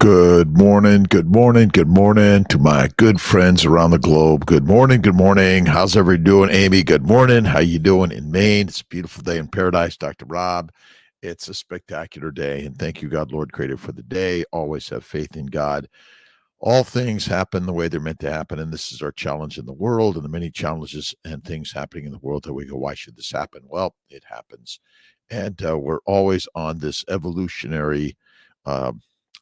Good morning, good morning, good morning to my good friends around the globe. Good morning, good morning. How's everybody doing? Amy, good morning. How you doing in Maine? It's a beautiful day in paradise, Dr. Rob. It's a spectacular day, and thank you, God, Lord Creator, for the day. Always have faith in God. All things happen the way they're meant to happen, and this is our challenge in the world, and the many challenges and things happening in the world that we go, why should this happen? Well, it happens. And we're always on this evolutionary uh,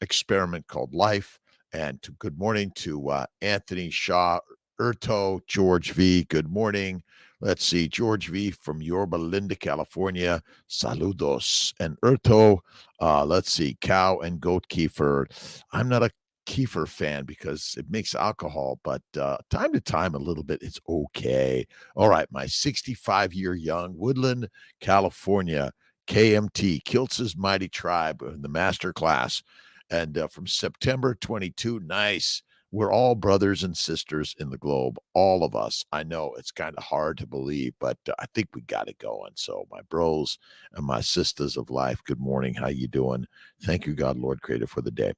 experiment called life. And good morning to Anthony Shaw, Erto, George V. Good morning. Let's see, George V. from Yorba Linda, California. Saludos. And Erto, let's see, cow and goat kefir. I'm not a kefir fan because it makes alcohol, but time to time a little bit, it's okay. All right, my 65-year young Woodland, California, KMT, Kiltz's Mighty Tribe, the master class. And from September 22, nice. We're all brothers and sisters in the globe, all of us. I know it's kind of hard to believe, but I think we got it going. So my bros and my sisters of life, good morning. How you doing? Thank you, God, Lord Creator, for the day.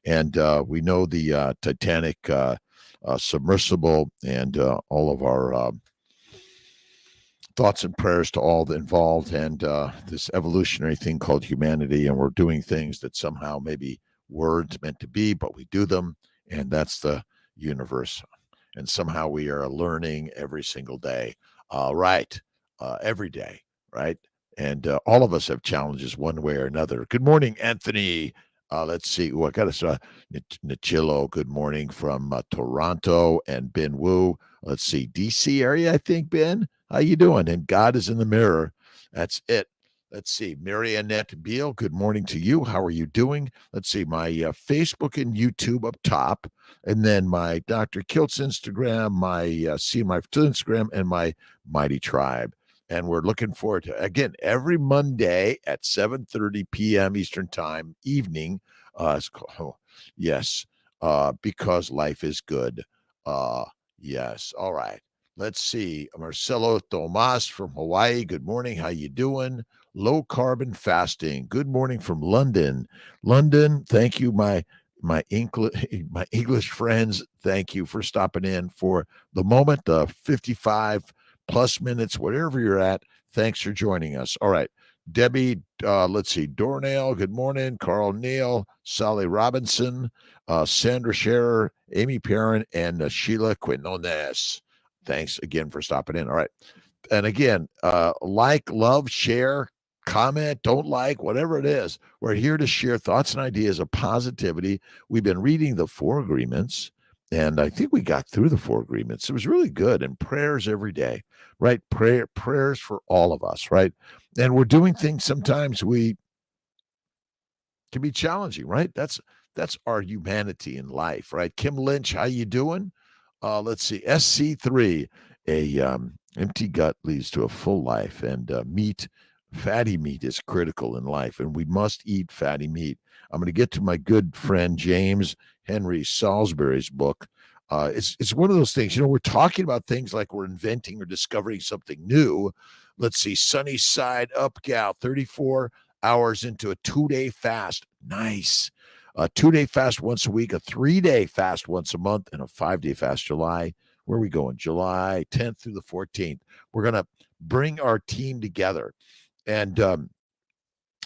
And we know the Titanic submersible and all of our thoughts and prayers to all the involved and this evolutionary thing called humanity. And we're doing things that somehow maybe words meant to be, but we do them. And that's the universe. And somehow we are learning every single day. Right. Every day. Right. And all of us have challenges one way or another. Good morning, Anthony. Let's see. I got to start. Nichilo, good morning from Toronto, and Ben Wu. Let's see, DC area, I think, Ben. How you doing? And God is in the mirror. That's it. Let's see, Mariannette Beal, good morning to you. How are you doing? Let's see, my Facebook and YouTube up top, and then my Dr. Kiltz Instagram, my my Instagram, and my Mighty Tribe. And we're looking forward to, again, every Monday at 7:30 p.m. Eastern Time, evening. Yes, because life is good. Yes, all right. Let's see. Marcelo Tomas from Hawaii. Good morning. How you doing? Low carbon fasting. Good morning from London. London, thank you, my English my English friends. Thank you for stopping in for the moment, 55 plus minutes, whatever you're at. Thanks for joining us. All right. Debbie, let's see, Dornell, good morning. Carl Neal, Sally Robinson, Sandra Scherer, Amy Perrin, and Sheila Quinones. Thanks again for stopping in. All right. And again, like, love, share, comment, don't like, whatever it is. We're here to share thoughts and ideas of positivity. We've been reading the 4 agreements, and I think we got through the 4 agreements. It was really good. And prayers every day, right? Prayers for all of us, right? And we're doing things sometimes we can be challenging, right? That's our humanity in life, right? Kim Lynch, how you doing? Let's see, SC3, a empty gut leads to a full life, and fatty meat is critical in life, and we must eat fatty meat. I'm going to get to my good friend James Henry Salisbury's book. It's one of those things, we're talking about things like we're inventing or discovering something new. Let's see, Sunny Side Up Gal, 34 hours into a 2-day fast. Nice. A 2-day fast once a week, a 3-day fast once a month, and a 5-day fast July. Where are we going? July 10th through the 14th. We're going to bring our team together. And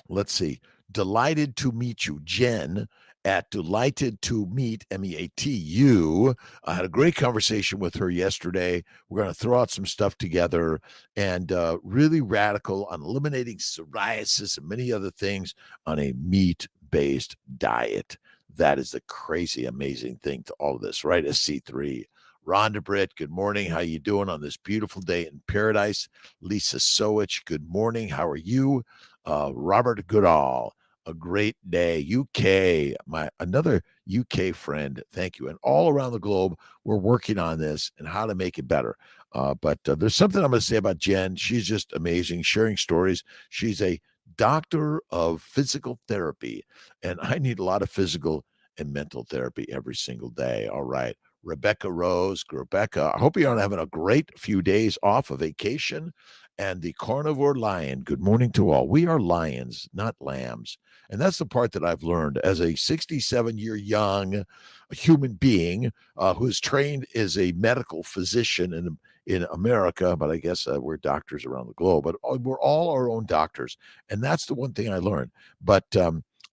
let's see. Delighted to meet you, Jen at Delighted to Meet, MEATU. I had a great conversation with her yesterday. We're going to throw out some stuff together, and really radical on eliminating psoriasis and many other things on a meat-based diet. That is the crazy, amazing thing to all of this, right? SC3. Rhonda Britt, good morning. How you doing on this beautiful day in paradise? Lisa Sowich, good morning. How are you? Robert Goodall, a great day. UK, another UK friend. Thank you. And all around the globe, we're working on this and how to make it better. But there's something I'm going to say about Jen. She's just amazing, sharing stories. She's a doctor of physical therapy, and I need a lot of physical and mental therapy every single day. All right. Rebecca Rose. Rebecca, I hope you're having a great few days off of vacation. and the carnivore lion. Good morning to all. We are lions, not lambs. And that's the part that I've learned as a 67-year young human being who's trained as a medical physician in America, but I guess we're doctors around the globe, but we're all our own doctors. And that's the one thing I learned. But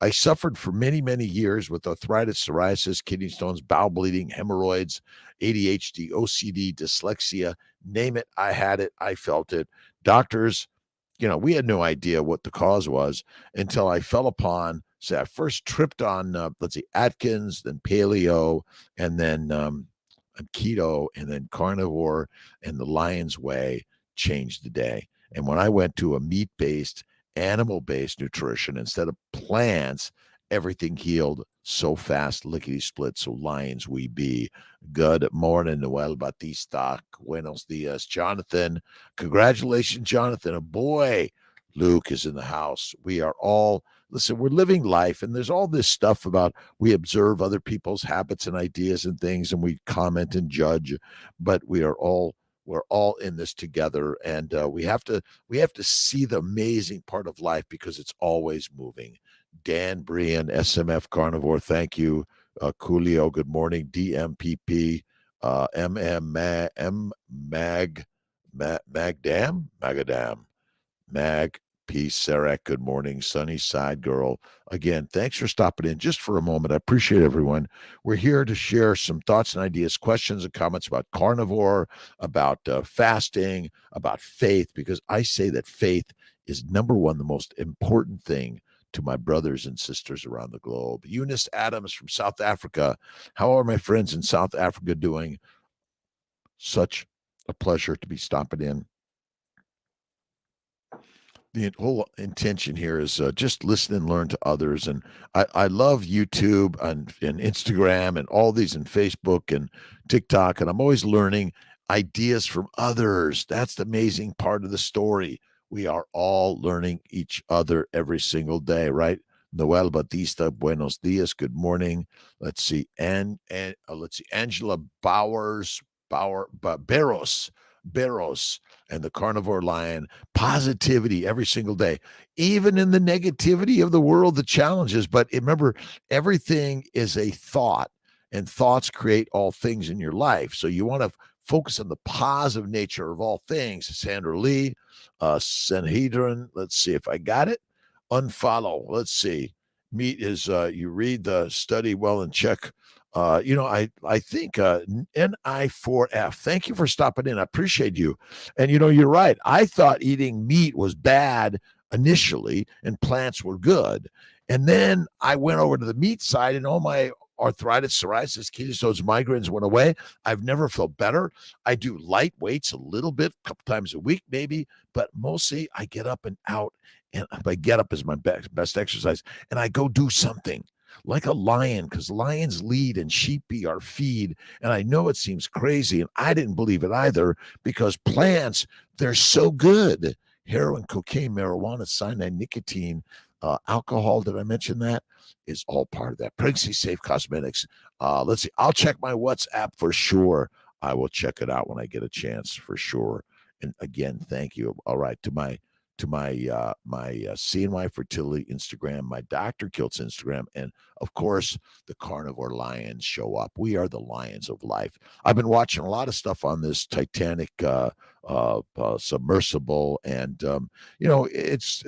I suffered for many, many years with arthritis, psoriasis, kidney stones, bowel bleeding, hemorrhoids, ADHD, OCD, dyslexia, name it. I had it. I felt it. Doctors, we had no idea what the cause was until I fell upon, say, I first tripped on, let's see, Atkins, then paleo, and then keto, and then carnivore, and the lion's way changed the day. And when I went to a meat-based, animal-based nutrition instead of plants, everything healed so fast, lickety split. So lions we be. Good morning, Noel Batista. Buenos dias, Jonathan. Congratulations, Jonathan. A boy, Luke is in the house. We are all, listen, we're living life, and there's all this stuff about we observe other people's habits and ideas and things, and we comment and judge, but we're all in this together, and we have to see the amazing part of life because it's always moving. Dan Brian, SMF Carnivore, thank you. Coolio, good morning. DMPP, Magadam. Mag, Peace, Sarah, good morning. Sunny Side Girl. Again, thanks for stopping in just for a moment. I appreciate everyone. We're here to share some thoughts and ideas, questions and comments about carnivore, about fasting, about faith, because I say that faith is number one, the most important thing to my brothers and sisters around the globe. Eunice Adams from South Africa. How are my friends in South Africa doing? Such a pleasure to be stopping in. The whole intention here is just listen and learn to others. And I love YouTube and Instagram and all these and Facebook and TikTok. And I'm always learning ideas from others. That's the amazing part of the story. We are all learning each other every single day, right? Noel Batista, buenos dias, good morning. Let's see, and let's see, Angela Barros, and the Carnivore Lion. Positivity every single day, even in the negativity of the world, the challenges. But remember, everything is a thought, and thoughts create all things in your life. So you want to focus on the positive nature of all things. Sandra Lee, Sanhedrin. Let's see if I got it. Unfollow. Let's see. Meat is you read the study well and check. I think NI4F. Thank you for stopping in. I appreciate you. And you're right. I thought eating meat was bad initially, and plants were good. And then I went over to the meat side, and all my arthritis, psoriasis, kidney stones, migraines went away. I've never felt better. I do light weights a little bit, a couple times a week, maybe, but mostly I get up and out. And I get up is my best exercise, and I go do something like a lion, because lions lead and sheep be our feed. And I know it seems crazy, and I didn't believe it either, because plants, they're so good. Heroin, cocaine, marijuana, cyanide, nicotine, alcohol, did I mention that? Is all part of that. Pregnancy Safe Cosmetics. Let's see. I'll check my WhatsApp for sure. I will check it out when I get a chance for sure. And again, thank you. All right, to my CNY Fertility Instagram, my Dr.Kiltz Instagram, and of course the Carnivore Lions show up. We are the lions of life. I've been watching a lot of stuff on this Titanic submersible, and it's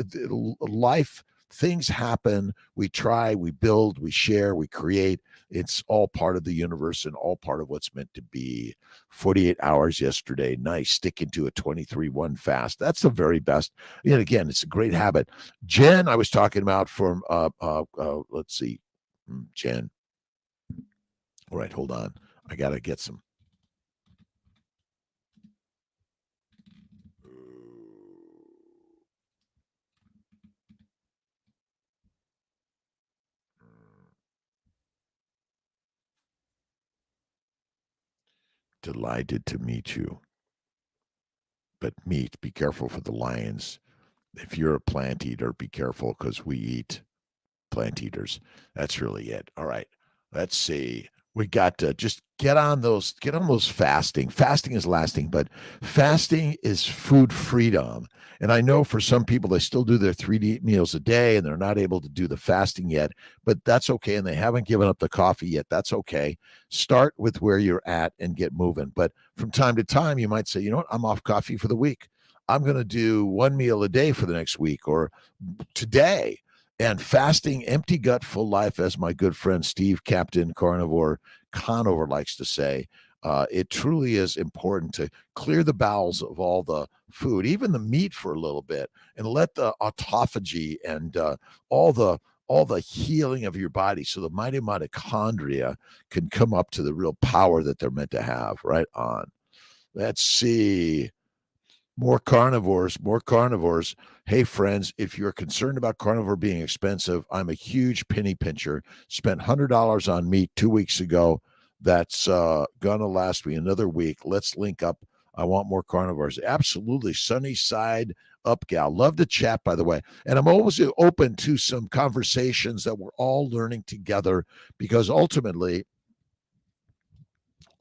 life. Things happen. We try, we build, we share, we create. It's all part of the universe and all part of what's meant to be. 48 hours yesterday. Nice. Sticking to a 23-1 fast. That's the very best. And again, it's a great habit. Jen, I was talking about from, let's see, Jen. All right, hold on. I got to get some. Delighted to meet you. But meat, be careful for the lions. If you're a plant eater, be careful, because we eat plant eaters. That's really it. All right. Let's see. We got to just get on those fasting. Fasting is lasting, but fasting is food freedom. And I know for some people they still do their 3 meals a day and they're not able to do the fasting yet, but that's okay. And they haven't given up the coffee yet. That's okay. Start with where you're at and get moving. But from time to time, you might say, you know what, I'm off coffee for the week. I'm going to do 1 meal a day for the next week or today. And fasting, empty gut, full life, as my good friend Steve, Captain Carnivore Conover, likes to say, it truly is important to clear the bowels of all the food, even the meat, for a little bit, and let the autophagy and all the healing of your body, so the mighty mitochondria can come up to the real power that they're meant to have. Right on. Let's see. More carnivores, more carnivores. Hey, friends, if you're concerned about carnivore being expensive, I'm a huge penny pincher. Spent $100 on meat 2 weeks ago. That's going to last me another week. Let's link up. I want more carnivores. Absolutely. Sunny side up, gal. Love to chat, by the way. And I'm always open to some conversations that we're all learning together, because ultimately,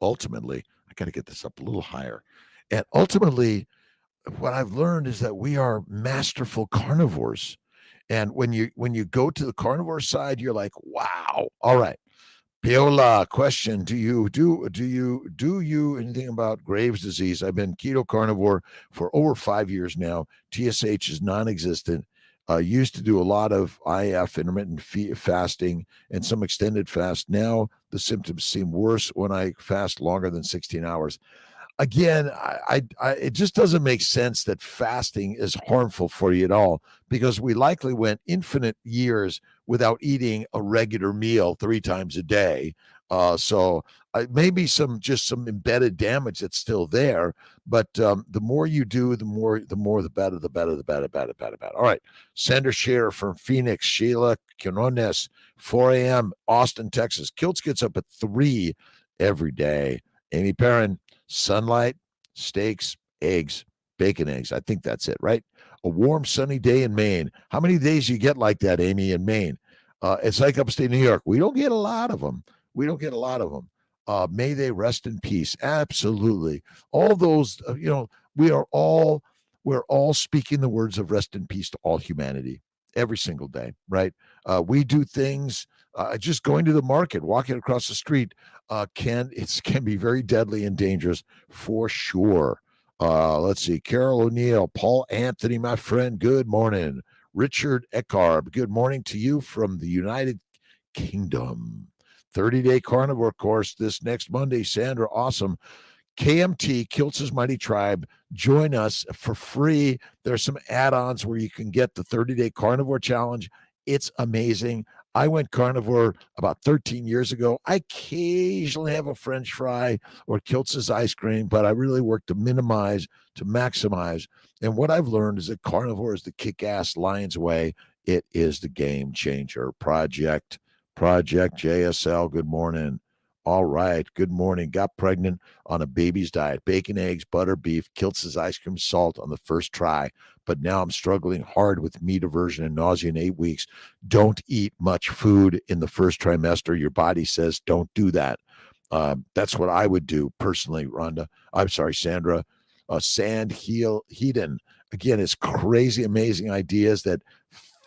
I got to get this up a little higher. And ultimately, what I've learned is that we are masterful carnivores. And when you go to the carnivore side, you're like, wow. All right. Piola, question: do you anything about Graves' disease? I've been keto carnivore for over 5 years now. TSH is non-existent. Used to do a lot of IF, intermittent fasting, and some extended fast. Now the symptoms seem worse when I fast longer than 16 hours. Again, it just doesn't make sense that fasting is harmful for you at all, because we likely went infinite years without eating a regular meal 3 times a day. So maybe some embedded damage that's still there, but the more you do, the better, the better. All right, Sandra Scherer from Phoenix, Sheila Quinones, 4 a.m. Austin, Texas. Kiltz gets up at 3 every day. Amy Perrin, sunlight, steaks, eggs, bacon, eggs. I think that's it, right? A warm, sunny day in Maine. How many days you get like that, Amy, in Maine? It's like upstate New York. We don't get a lot of them. May they rest in peace. Absolutely. All those, we're all speaking the words of rest in peace to all humanity every single day, right? We do things, just going to the market, walking across the street, can be very deadly and dangerous for sure. Let's see. Carol O'Neill, Paul Anthony, my friend, good morning. Richard Eckarb, good morning to you from the United Kingdom. 30-day carnivore course this next Monday. Sandra, awesome. KMT, Kiltz's Mighty Tribe. Join us for free. There's some add-ons where you can get the 30-day carnivore challenge. It's amazing. I went carnivore about 13 years ago. I occasionally have a French fry or Kiltz's ice cream, but I really work to minimize, to maximize. And what I've learned is that carnivore is the kick-ass lion's way. It is the game changer. Project JSL, good morning. All right, good morning. Got pregnant on a BEBBIS diet, bacon, eggs, butter, beef, Kiltz's ice cream, salt on the first try. But now I'm struggling hard with meat aversion and nausea in 8 weeks. Don't eat much food in the first trimester. Your body says don't do that. That's what I would do personally, Rhonda. I'm sorry, Sandra. Hedon. Again, it's crazy, amazing ideas that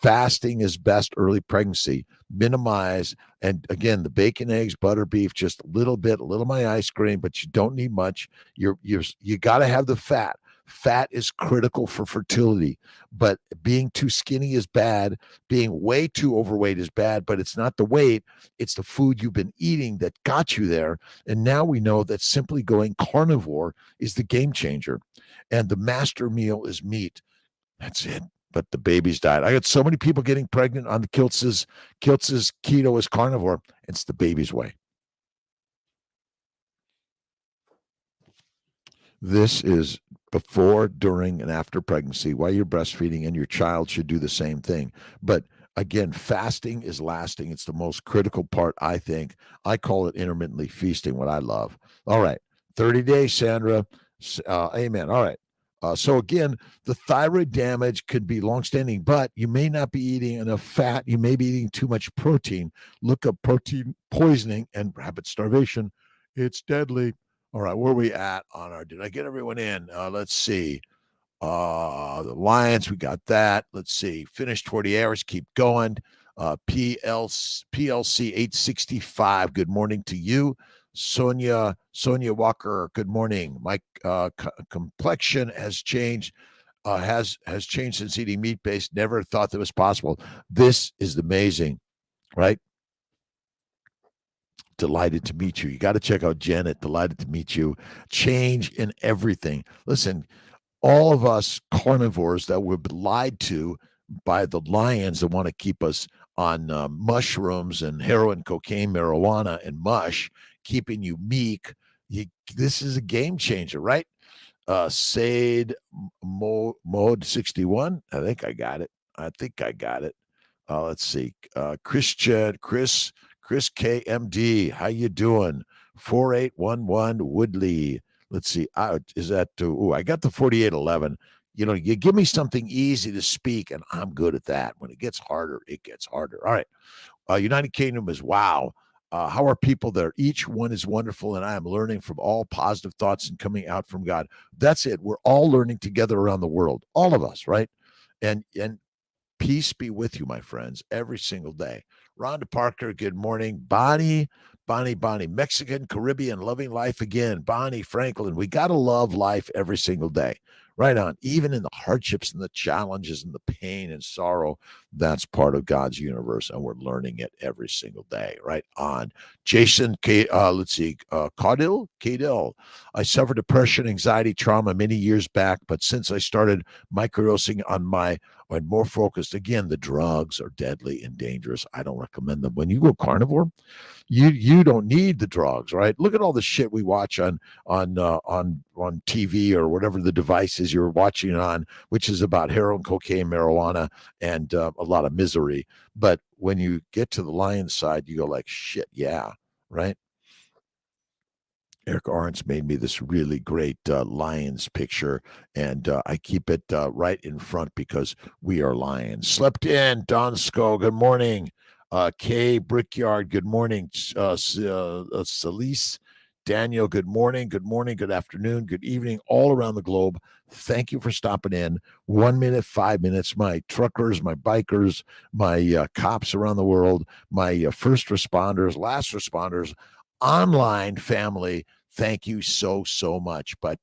fasting is best early pregnancy. Minimize, and again, the bacon, eggs, butter, beef, just a little of my ice cream, but you don't need much. You got to have the fat. Fat is critical for fertility, but being too skinny is bad. Being way too overweight is bad, but it's not the weight. It's the food you've been eating that got you there. And now we know that simply going carnivore is the game changer. And the master meal is meat. That's it. But the BEBBIS diet. I got so many people getting pregnant on the Kiltz's keto is carnivore. It's the BEBBIS way. This is before, during, and after pregnancy, while you're breastfeeding, and your child should do the same thing. But again, fasting is lasting. It's the most critical part, I think. I call it intermittently feasting, what I love. All right. 30 days, Sandra. Amen. All right. So again, the thyroid damage could be longstanding, but you may not be eating enough fat. You may be eating too much protein. Look up protein poisoning and rapid starvation. It's deadly. All right, where are we at on our? Did I get everyone in? Let's see. The Lions, we got that. Let's see. Finish 40 hours. Keep going. PLC 865. Good morning to you. Sonia Walker, good morning. My complexion has changed. Has changed since eating meat based. Never thought that was possible. This is amazing, right? Delighted to meet you. You got to check out Janet. Delighted to meet you. Change in everything. Listen, all of us carnivores that were lied to by the lions that want to keep us on mushrooms and heroin, cocaine, marijuana, and mush, keeping you meek. This is a game changer, right? Sade Mode 61. I think I got it. Let's see. Chris KMD. How you doing? 4811 Woodley. Let's see. Is that I got the 4811. You give me something easy to speak, and I'm good at that. When it gets harder, it gets harder. All right. United Kingdom is wow. How are people there? Each one is wonderful, and I am learning from all positive thoughts and coming out from God. That's it. We're all learning together around the world, all of us, right? And peace be with you, my friends, every single day. Rhonda Parker, good morning. Bonnie, Mexican, Caribbean, loving life again. Bonnie Franklin, we got to love life every single day. Right on. Even in the hardships and the challenges and the pain and sorrow, that's part of God's universe, and we're learning it every single day. Right on. Jason, let's see, Cadill. I suffered depression, anxiety, trauma many years back, but since I started microdosing and more focused, again, the drugs are deadly and dangerous. I don't recommend them. When you go carnivore, you don't need the drugs, right? Look at all the shit we watch on TV or whatever the device is you're watching it on, which is about heroin, cocaine, marijuana, and a lot of misery. But when you get to the lion side, you go like, shit, yeah, right? Eric Arntz made me this really great lions picture, and I keep it right in front because we are lions. Slept in, Donsko, good morning. Kay Brickyard, good morning. Celise, Daniel, good morning, good afternoon, good evening, all around the globe. Thank you for stopping in. 1 minute, 5 minutes. My truckers, my bikers, my cops around the world, my first responders, last responders, online family. Thank you so much. But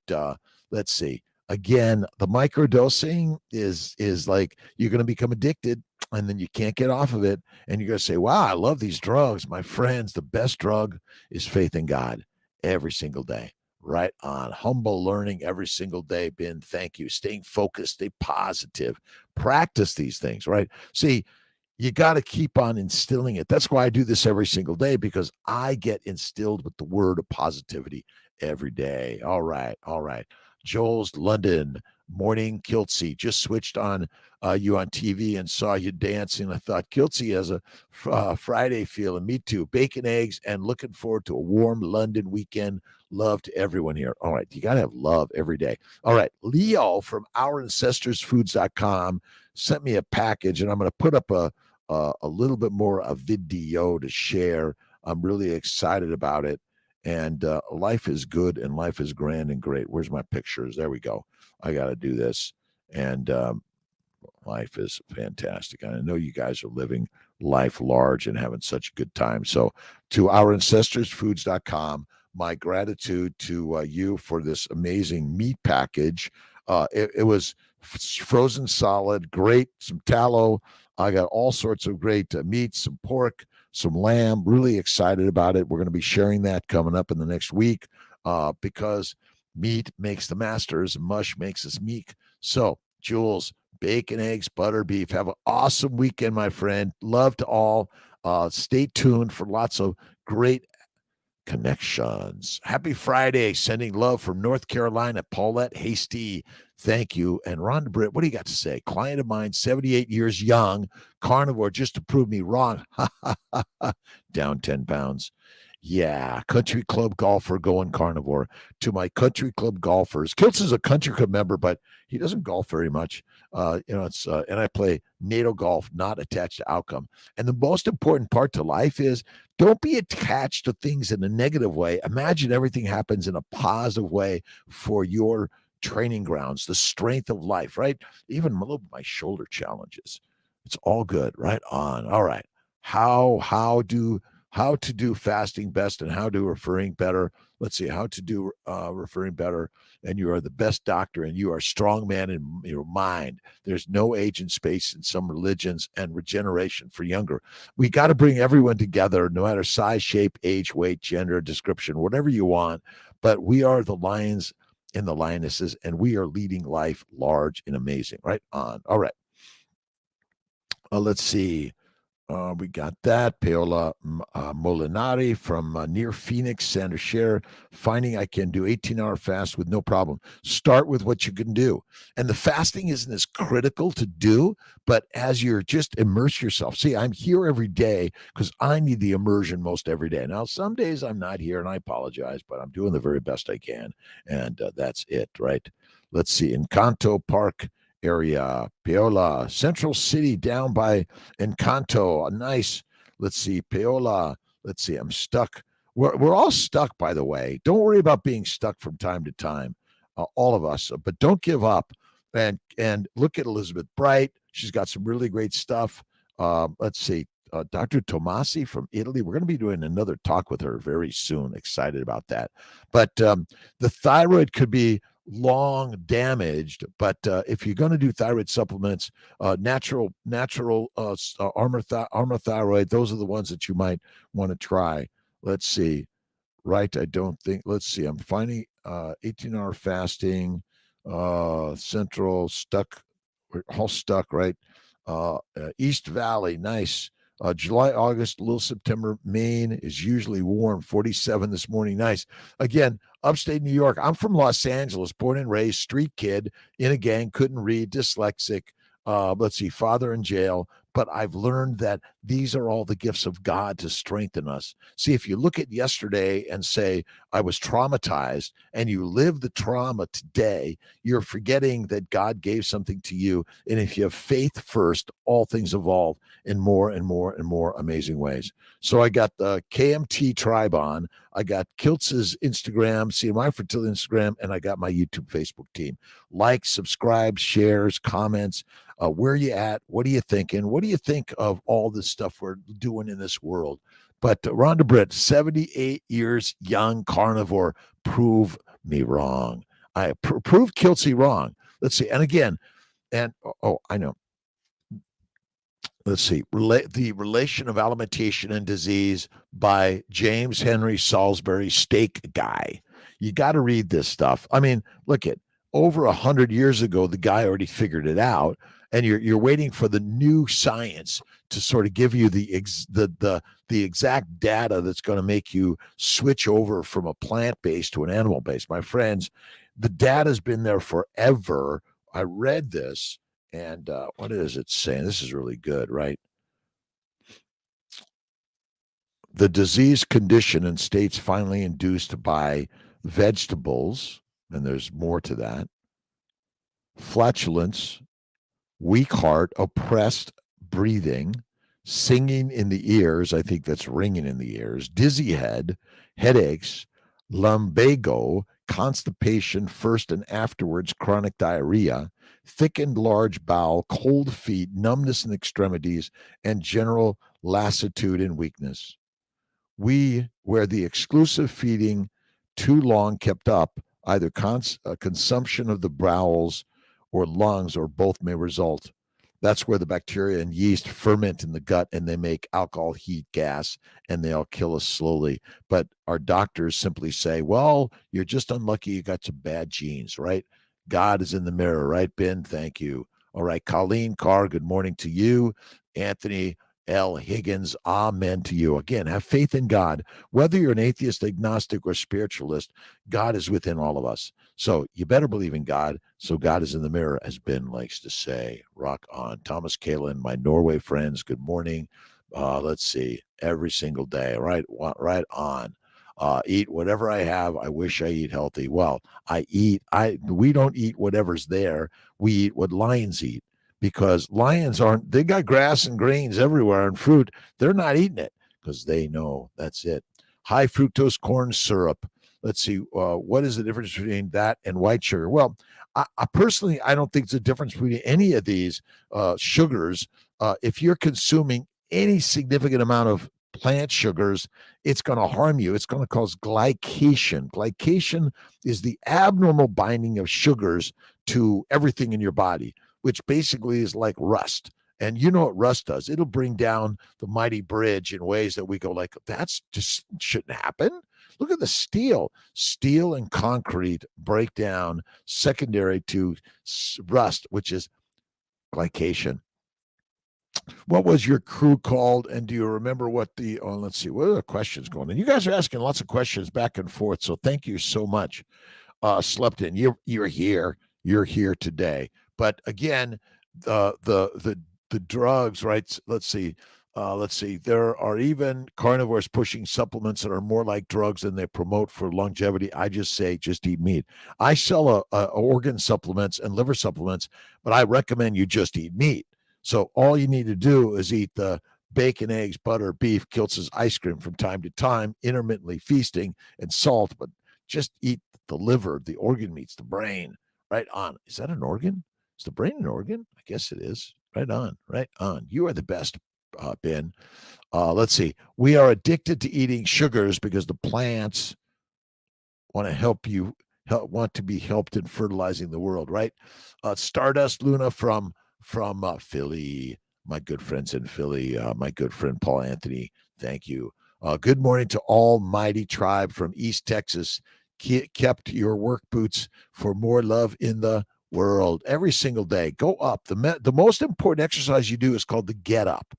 let's see. Again, the microdosing is like you're going to become addicted, and then you can't get off of it, and you're going to say, "Wow, I love these drugs." My friends, the best drug is faith in God every single day. Right on. Humble learning every single day. Ben, thank you. Staying focused, stay positive, practice these things. Right. See, you got to keep on instilling it. That's why I do this every single day, because I get instilled with the word of positivity every day. All right. Joel's London morning. Kiltzy just switched on you on TV and saw you dancing. I thought Kiltzy has a Friday feeling. Me too. Bacon, eggs, and looking forward to a warm London weekend. Love to everyone here. All right. You got to have love every day. All right. Leo from ourancestorsfoods.com sent me a package, and I'm going to put up a little bit more a video to share. I'm really excited about it. And life is good and life is grand and great. Where's my pictures? There we go. I got to do this. And life is fantastic. I know you guys are living life large and having such a good time. So to ourancestorsfoods.com, my gratitude to you for this amazing meat package. It was frozen solid, great, some tallow. I got all sorts of great meat, some pork, some lamb. Really excited about it. We're going to be sharing that coming up in the next week because meat makes the masters and mush makes us meek. So, Jules, bacon, eggs, butter, beef. Have an awesome weekend, my friend. Love to all. Stay tuned for lots of great connections. Happy Friday. Sending love from North Carolina, Paulette Hasty. Thank you. And Rhonda Britt, what do you got to say? Client of mine, 78 years young, carnivore, just to prove me wrong. Down 10 pounds. Yeah, country club golfer going carnivore. To my country club golfers, Kiltz is a country club member, but he doesn't golf very much. It's and I play NATO golf, not attached to outcome. And the most important part to life is don't be attached to things in a negative way. Imagine everything happens in a positive way for your training grounds, the strength of life, right? Even a little my shoulder challenges. It's all good, right on. All right. How to do fasting best and how to referring better. Let's see how to do referring better. And you are the best doctor and you are a strong man in your mind. There's no age and space in some religions and regeneration for younger. We got to bring everyone together, no matter size, shape, age, weight, gender, description, whatever you want. But we are the lions and the lionesses, and we are leading life large and amazing. Right on. All right. Let's see. We got that. Paola Molinari from near Phoenix, Sandra Share, finding I can do 18-hour fast with no problem. Start with what you can do. And the fasting isn't as critical to do, but as you're just immerse yourself. See, I'm here every day because I need the immersion most every day. Now, some days I'm not here and I apologize, but I'm doing the very best I can. And that's it, right? Let's see. Encanto Park area, Paola, Central City down by Encanto, a nice, let's see, Paola, let's see, I'm stuck. We're all stuck, by the way. Don't worry about being stuck from time to time, all of us, but don't give up. And look at Elizabeth Bright. She's got some really great stuff. Let's see, Dr. Tomasi from Italy. We're going to be doing another talk with her very soon. Excited about that. But the thyroid could be long damaged, but if you're going to do thyroid supplements, natural armor thyroid, those are the ones that you might want to try. Let's see. Right, I don't think. Let's see. I'm finding 18-hour fasting, central stuck. We're all stuck, right? East Valley, nice. July, August, a little September. Maine is usually warm, 47 this morning. Nice. Again, upstate New York. I'm from Los Angeles, born and raised, street kid, in a gang, couldn't read, dyslexic. Let's see, father in jail. But I've learned that these are all the gifts of God to strengthen us. See, if you look at yesterday and say, I was traumatized, and you live the trauma today, you're forgetting that God gave something to you. And if you have faith first, all things evolve in more and more and more amazing ways. So I got the KMT tribe on. I got Kiltz's Instagram, CMI Fertility Instagram, and I got my YouTube, Facebook team. Like, subscribe, shares, comments. Where are you at? What are you thinking? What do you think of all this stuff we're doing in this world? But Rhonda Britt, 78 years young carnivore, prove me wrong. I prove Kiltzy wrong. Let's see. And again, I know. Let's see. The Relation of Alimentation and Disease by James Henry Salisbury, steak guy. You got to read this stuff. I mean, look at over 100 years ago, the guy already figured it out, and you're waiting for the new science to sort of give you the exact data that's going to make you switch over from a plant-based to an animal-based. My friends, the data's been there forever. I read this. And what is it saying? This is really good, right? The disease condition in states finally induced by vegetables, and there's more to that, flatulence, weak heart, oppressed breathing, singing in the ears, I think that's ringing in the ears, dizzy head, headaches, lumbago, constipation first and afterwards, chronic diarrhea, thickened large bowel, cold feet, numbness in extremities, and general lassitude and weakness. Where the exclusive feeding too long kept up, either consumption of the bowels or lungs or both may result. That's where the bacteria and yeast ferment in the gut and they make alcohol, heat, gas, and they'll kill us slowly. But our doctors simply say, well, you're just unlucky you got some bad genes, right? God is in the mirror, right, Ben? Thank you. All right, Colleen Carr, good morning to you. Anthony L. Higgins, amen to you. Again, have faith in God. Whether you're an atheist, agnostic, or spiritualist, God is within all of us. So you better believe in God. So God is in the mirror, as Ben likes to say. Rock on. Thomas Kalin, my Norway friends, good morning. Let's see, every single day, right on. Eat whatever I have. I wish I eat healthy. Well, we don't eat whatever's there. We eat what lions eat because lions aren't, they got grass and grains everywhere and fruit. They're not eating it because they know that's it. High fructose corn syrup. Let's see, what is the difference between that and white sugar? Well, I personally, I don't think it's a difference between any of these sugars. If you're consuming any significant amount of plant sugars, it's going to harm you. It's going to cause glycation. Glycation is the abnormal binding of sugars to everything in your body, which basically is like rust. And you know what rust does? It'll bring down the mighty bridge in ways that we go like, that's just shouldn't happen. Look at the steel. Steel and concrete break down secondary to rust, which is glycation. What was your crew called? And do you remember what let's see, what are the questions going on? You guys are asking lots of questions back and forth. So thank you so much. Slept in. You're here. You're here today. But again, the drugs, right? Let's see. Let's see. There are even carnivores pushing supplements that are more like drugs than they promote for longevity. I just say, just eat meat. I sell organ supplements and liver supplements, but I recommend you just eat meat. So all you need to do is eat the bacon, eggs, butter, beef, Kiltz's ice cream from time to time, intermittently feasting, and salt, but just eat the liver, the organ meats, the brain. Right on. Is that an organ? Is the brain an organ? I guess it is. Right on. Right on. You are the best, Ben. Let's see. We are addicted to eating sugars because the plants want to want to be helped in fertilizing the world, right? Stardust Luna from Philly, my good friends in Philly, my good friend Paul Anthony. Thank you. Good morning to Almighty Tribe from East Texas. Kept your work boots for more love in the world every single day. Go up. The most important exercise you do is called the get up.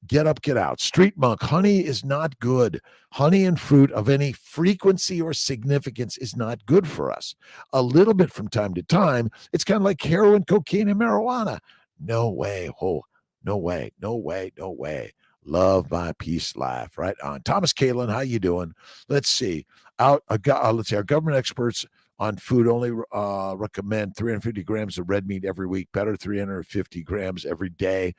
Get up, get out. Street monk, honey is not good. Honey and fruit of any frequency or significance is not good for us. A little bit from time to time, it's kind of like heroin, cocaine, and marijuana. No way. Oh, no way. No way. No way. Love my peace life. Right on. Thomas Kalin, how you doing? Let's see. Let's see. Our government experts on food only recommend 350 grams of red meat every week. Better 350 grams every day.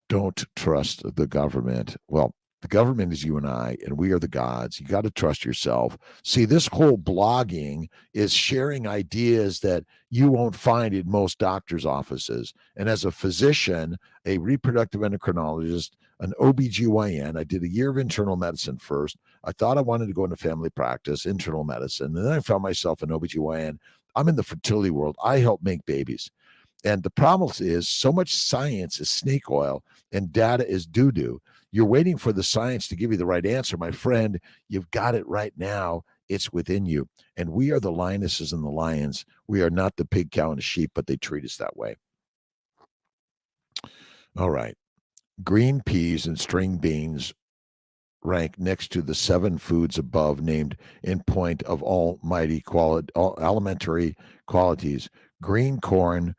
Don't trust the government. Well, the government is you and I, and we are the gods. You got to trust yourself. See, this whole blogging is sharing ideas that you won't find in most doctors' offices. And as a physician, a reproductive endocrinologist, an OBGYN, I did a year of internal medicine first. I thought I wanted to go into family practice, internal medicine. And then I found myself an OBGYN. I'm in the fertility world. I help make babies. And the problem is so much science is snake oil and data is doo-doo. You're waiting for the science to give you the right answer. My friend, you've got it right now. It's within you. And we are the lionesses and the lions. We are not the pig, cow, and the sheep, but they treat us that way. All right. Green peas and string beans rank next to the 7 foods above named in point of almighty quality, all alimentary qualities. Green corn,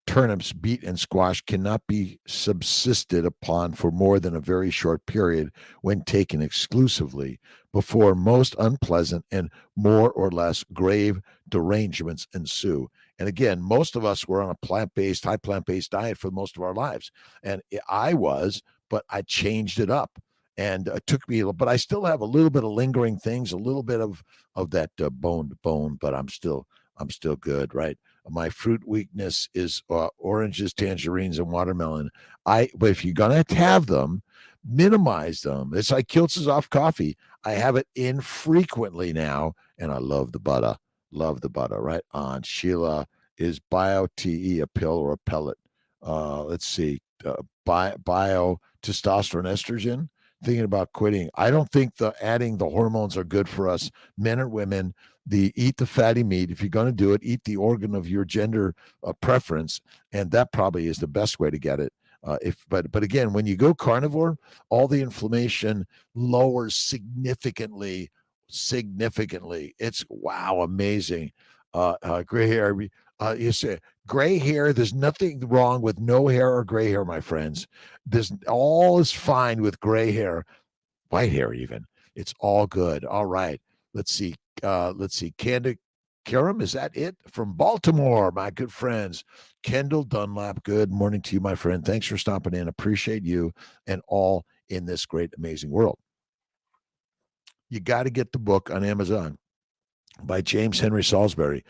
turnips, beet, and squash cannot be subsisted upon for more than a very short period when taken exclusively before most unpleasant and more or less grave derangements ensue. And again, most of us were on a high plant-based diet for most of our lives. And I was, but I changed it up. And it took me, but I still have a little bit of lingering things, a little bit of that bone to bone, but I'm still good, right? My fruit weakness is oranges, tangerines, and watermelon. But if you're gonna have them, minimize them. It's like Kiltz's off coffee. I have it infrequently now, and I love the butter. Love the butter, right on. Sheila, is bio TE a pill or a pellet? Let's see. Bio testosterone estrogen. Thinking about quitting. I don't think adding the hormones are good for us, men or women. Eat the fatty meat. If you're going to do it, eat the organ of your gender preference, and that probably is the best way to get it. But again, when you go carnivore, all the inflammation lowers significantly. It's wow, amazing. Gray hair. You say gray hair. There's nothing wrong with no hair or gray hair, my friends. There's all is fine with gray hair, white hair even. It's all good. All right. Let's see. Let's see. Candid Karam, is that it? From Baltimore, my good friends. Kendall Dunlap, good morning to you, my friend. Thanks for stopping in. Appreciate you and all in this great, amazing world. You got to get the book on Amazon by James Henry Salisbury.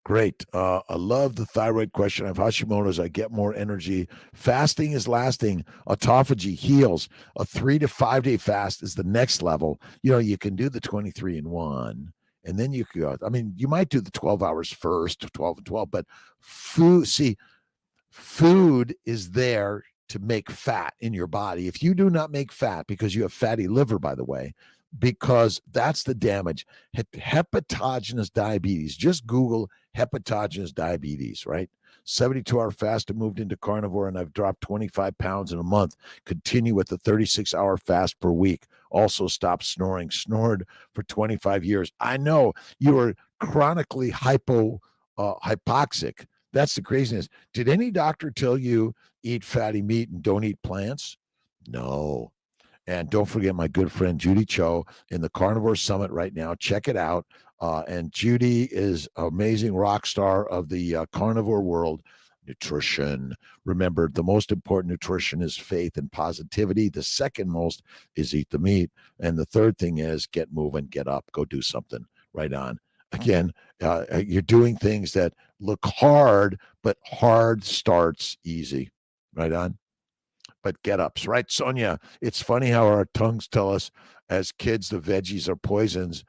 Great. I love the thyroid question. I have Hashimoto's. I get more energy. Fasting is lasting. Autophagy heals. A 3 to 5 day fast is the next level. You know, you can do the 23 and 1, and then you could go. I mean, you might do the 12 hours first, 12 and 12, but food is there to make fat in your body. If you do not make fat, because you have fatty liver, by the way, because that's the damage. Hepatogenous diabetes. Just Google hepatogenous diabetes, right? 72-hour fast. I moved into carnivore and I've dropped 25 pounds in a month. Continue with the 36-hour fast per week. Also stop snoring. Snored for 25 years. I know you are chronically hypoxic. That's the craziness. Did any doctor tell you eat fatty meat and don't eat plants? No. And don't forget my good friend Judy Cho in the Carnivore Summit right now. Check it out. And Judy is an amazing rock star of the carnivore world. Nutrition. Remember, the most important nutrition is faith and positivity. The second most is eat the meat. And the third thing is get moving, get up, go do something. Right on. Again, you're doing things that look hard, but hard starts easy. Right on. But get ups, right, Sonia? It's funny how our tongues tell us as kids the veggies are poisons.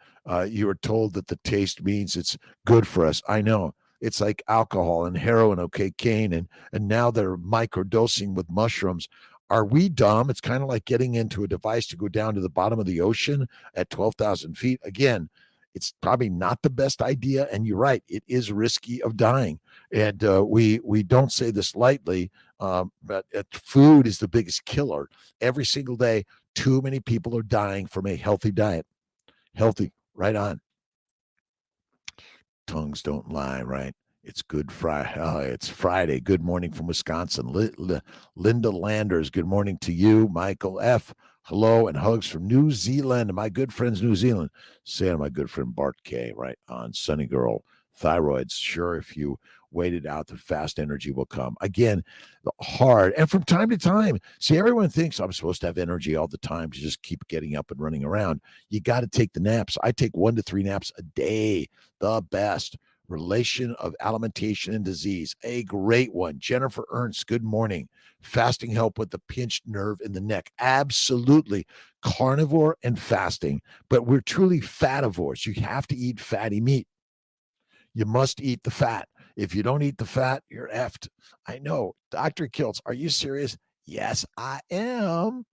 You were told that the taste means it's good for us. I know. It's like alcohol and heroin or cocaine, and now they're microdosing with mushrooms. Are we dumb? It's kind of like getting into a device to go down to the bottom of the ocean at 12,000 feet. Again, it's probably not the best idea. And you're right, it is risky of dying. And we don't say this lightly, but food is the biggest killer. Every single day, too many people are dying from a healthy diet. Healthy, right on. Tongues don't lie, right? It's Good Friday. Oh, it's Friday. Good morning from Wisconsin. Linda Landers, good morning to you. Michael F., hello, and hugs from New Zealand. My good friends, New Zealand. Say to my good friend Bart K., right on. Sunny Girl, thyroids. Sure, if you waited out, the fast energy will come. Again, hard. And from time to time, see, everyone thinks I'm supposed to have energy all the time to just keep getting up and running around. You got to take the naps. I take 1 to 3 naps a day. The best. Relation of alimentation and disease, a great one. Jennifer Ernst, good morning. Fasting help with the pinched nerve in the neck. Absolutely. Carnivore and fasting, but we're truly fativores. You have to eat fatty meat. You must eat the fat. If you don't eat the fat, you're effed. I know. Dr. Kiltz, are you serious? Yes, I am.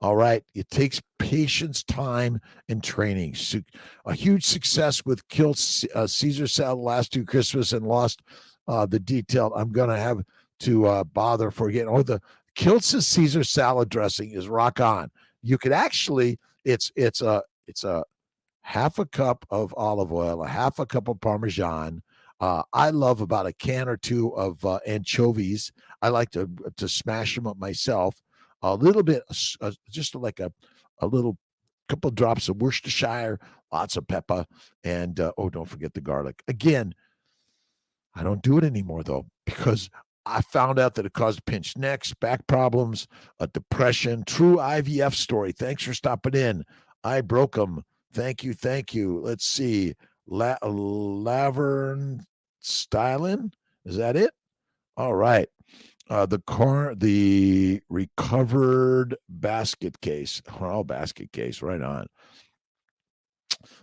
All right. It takes patience, time, and training. So, a huge success with Kiltz Caesar salad last 2 Christmas and lost the detail. I'm going to have to bother forgetting. Oh, the Kiltz's Caesar salad dressing is rock on. You could actually, it's a half a cup of olive oil, a half a cup of Parmesan. I love about a can or two of anchovies. I like to smash them up myself. A little bit, just like a little couple of drops of Worcestershire, lots of pepper, and don't forget the garlic. Again, I don't do it anymore though because I found out that it caused pinched necks, back problems, depression. True IVF story. Thanks for stopping in. I broke them. Thank you, thank you. Let's see, Laverne Stylin. Is that it? All right. The recovered basket case. Oh, basket case. Right on.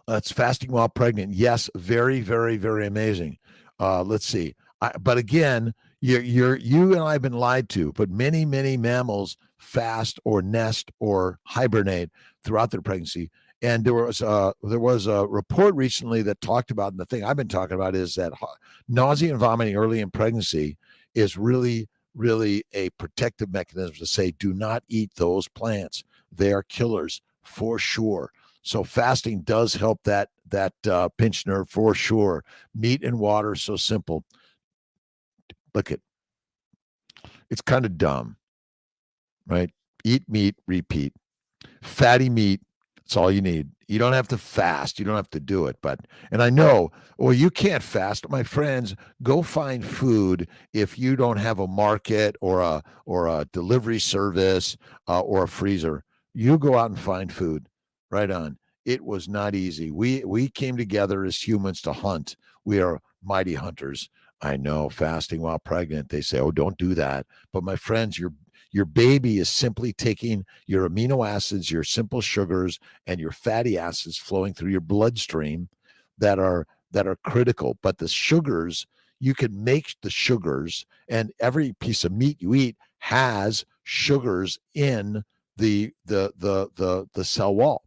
That's fasting while pregnant. Yes, very, very, very amazing. Let's see. But again, you and I have been lied to. But many, many mammals fast or nest or hibernate throughout their pregnancy. And there was a report recently that talked about, and the thing I've been talking about is that nausea and vomiting early in pregnancy is really, really a protective mechanism to say, do not eat those plants. They are killers for sure. So fasting does help that pinched nerve for sure. Meat and water, so simple. Look it. It's kind of dumb, right? Eat meat, repeat. Fatty meat, that's all you need. You don't have to fast. You don't have to do it. And I know, well, you can't fast. My friends, go find food if you don't have a market or a delivery service or a freezer. You go out and find food. Right on. It was not easy. We came together as humans to hunt. We are mighty hunters. I know, fasting while pregnant. They say, "Oh, don't do that." But my friends, your baby is simply taking your amino acids, your simple sugars, and your fatty acids flowing through your bloodstream that are critical. But the sugars, you can make the sugars, and every piece of meat you eat has sugars in the cell wall,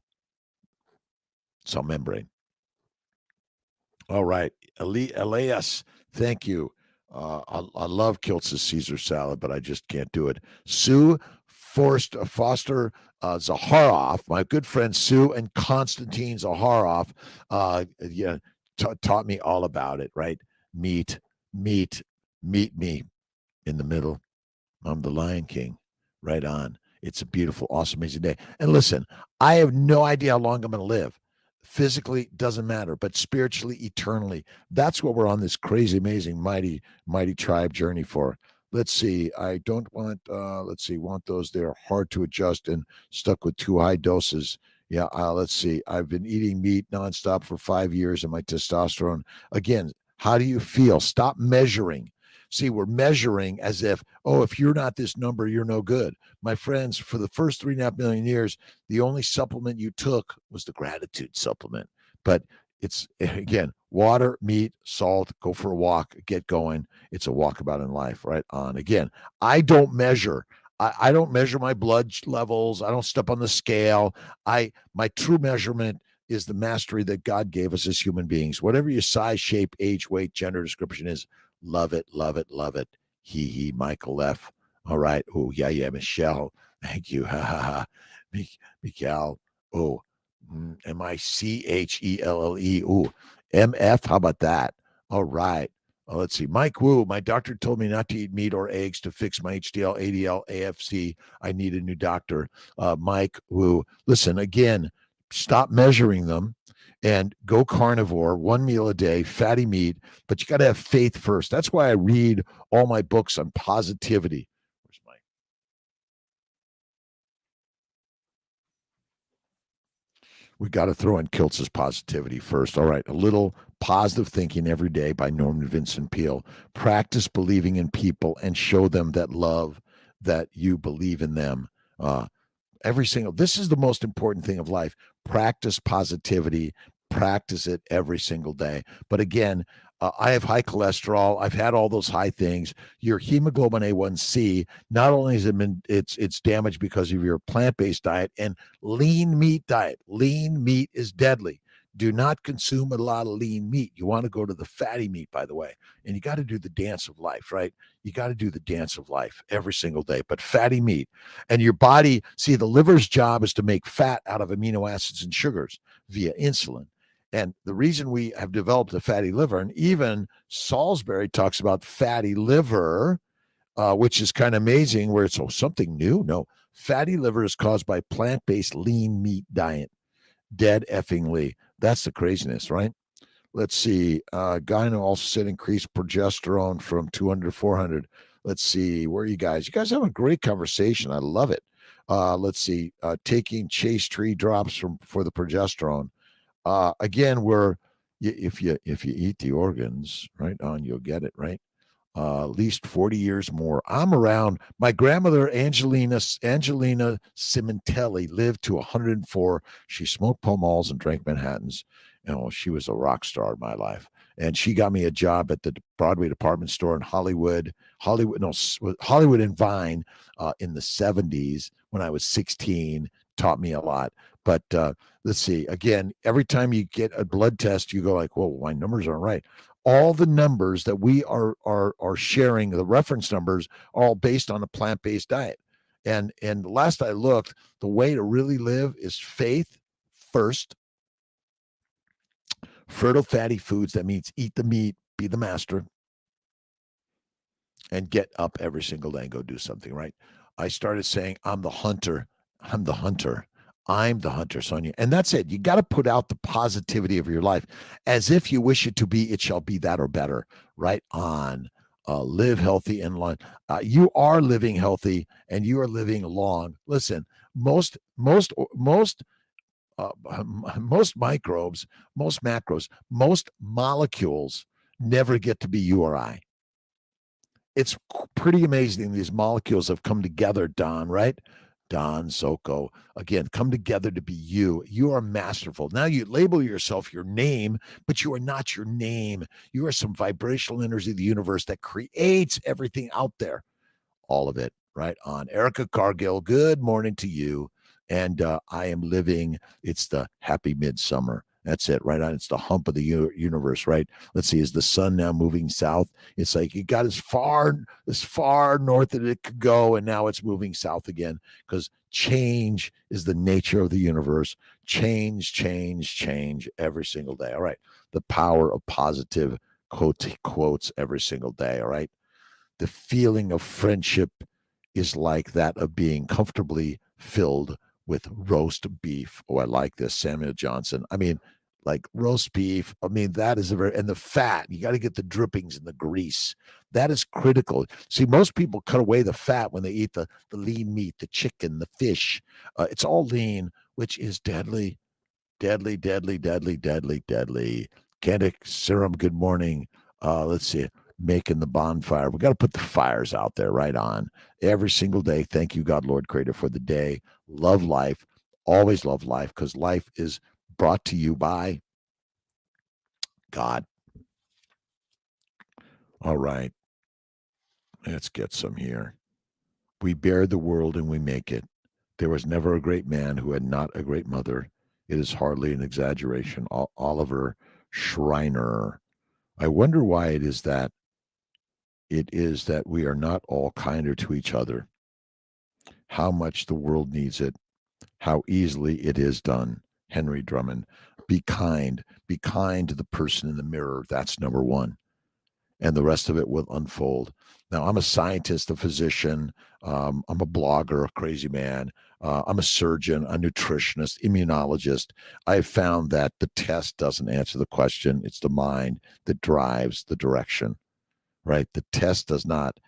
cell membrane. All right, Elias, thank you. I love Kiltz's Caesar salad, but I just can't do it. Sue Foster Zaharoff, my good friend Sue and Konstantin Zaharoff, yeah, taught me all about it. Right, meat, meat, meet me in the middle. I'm the Lion King. Right on. It's a beautiful, awesome, amazing day. And listen, I have no idea how long I'm going to live. Physically, doesn't matter, but spiritually, eternally. That's what we're on this crazy, amazing, mighty, mighty tribe journey for. Let's see. I don't want, let's see, want those there hard to adjust and stuck with too high doses. Yeah, let's see. I've been eating meat nonstop for 5 years and my testosterone. Again, how do you feel? Stop measuring. See, we're measuring as if, oh, if you're not this number, you're no good. My friends, for the first 3.5 million years, the only supplement you took was the gratitude supplement. But it's, again, water, meat, salt, go for a walk, get going. It's a walkabout in life, right on. Again, I don't measure. I don't measure my blood levels. I don't step on the scale. My true measurement is the mastery that God gave us as human beings. Whatever your size, shape, age, weight, gender description is, love it, love it, love it. Michael F. All right. Oh, yeah, Michelle. Thank you. Ha ha ha. Michael. Oh, Michelle. Oh, MF. How about that? All right. Let's see. Mike Wu, my doctor told me not to eat meat or eggs to fix my HDL, ADL, AFC. I need a new doctor. Mike Wu. Listen, again, stop measuring them and go carnivore, one meal a day, fatty meat, but you got to have faith first. That's why I read all my books on positivity. Where's my We got to throw in Kiltz's positivity first. All right, a little positive thinking every day by Norman Vincent Peale. Practice believing in people and show them that love that you believe in them. This is the most important thing of life. Practice positivity, practice it every single day. But again, I have high cholesterol. I've had all those high things. Your hemoglobin A1C, not only is it's damaged because of your plant-based diet and lean meat diet. Lean meat is deadly. Do not consume a lot of lean meat. You want to go to the fatty meat, by the way. And you got to do the dance of life, right? You got to do the dance of life every single day. But fatty meat, and your body, see, the liver's job is to make fat out of amino acids and sugars via insulin. And the reason we have developed a fatty liver, and even Salisbury talks about fatty liver, which is kind of amazing, where it's something new. No, fatty liver is caused by plant-based lean meat diet. Dead effingly. That's the craziness, right? Let's see. Gyno also said increase progesterone from 200 to 400. Let's see. Where are you guys? You guys have a great conversation. I love it. Let's see. Taking chase tree drops for the progesterone. Again, if you eat the organs right on, you'll get it right. At least 40 years more. I'm around. My grandmother, Angelina Cimentelli, lived to 104. She smoked Pall Malls and drank Manhattans. She was a rock star in my life. And she got me a job at the Broadway department store in Hollywood and Vine in the 70s when I was 16. Taught me a lot. But let's see. Again, every time you get a blood test, you go like, "Whoa, my numbers aren't right." All the numbers that we are sharing, the reference numbers, are all based on a plant-based diet. And last I looked, the way to really live is faith first, fertile fatty foods. That means eat the meat, be the master, and get up every single day and go do something, right? I started saying, I'm the hunter. I'm the hunter. I'm the hunter, Sonia. And that's it. You got to put out the positivity of your life as if you wish it to be, it shall be that or better. Right on. Live healthy and long. You are living healthy and you are living long. Listen, uh, most microbes, most macros, most molecules never get to be you or I. It's pretty amazing these molecules have come together, Don, right? Don, Soko, again, come together to be you. You are masterful. Now you label yourself your name, but you are not your name. You are some vibrational energy of the universe that creates everything out there, all of it, right on. Erica Cargill, good morning to you. And I am living, it's the happy midsummer. That's it, right on. It's the hump of the universe, right? Let's see, is the sun now moving south? It's like it got as far north as it could go, and now it's moving south again because change is the nature of the universe. Change every single day. All right. The power of positive quotes every single day. All right. The feeling of friendship is like that of being comfortably filled with roast beef. Oh, I like this. Samuel Johnson. I mean, like roast beef. I mean, that is and the fat, you got to get the drippings and the grease. That is critical. See, most people cut away the fat when they eat the lean meat, the chicken, the fish. It's all lean, which is deadly, deadly, deadly, deadly, deadly, deadly. Candic serum, good morning. Let's see, making the bonfire. We got to put the fires out there right on every single day. Thank you, God, Lord Creator, for the day. Love life. Always love life because life is brought to you by God. All right, let's get some here. We bear the world and we make it. There was never a great man who had not a great mother. It is hardly an exaggeration. Oliver Schreiner. I wonder why it is that we are not all kinder to each other. How much the world needs it. How easily it is done. Henry Drummond. Be kind. Be kind to the person in the mirror. That's number one. And the rest of it will unfold. Now, I'm a scientist, a physician. I'm a blogger, a crazy man. I'm a surgeon, a nutritionist, immunologist. I've found that the test doesn't answer the question. It's the mind that drives the direction, right? The test does not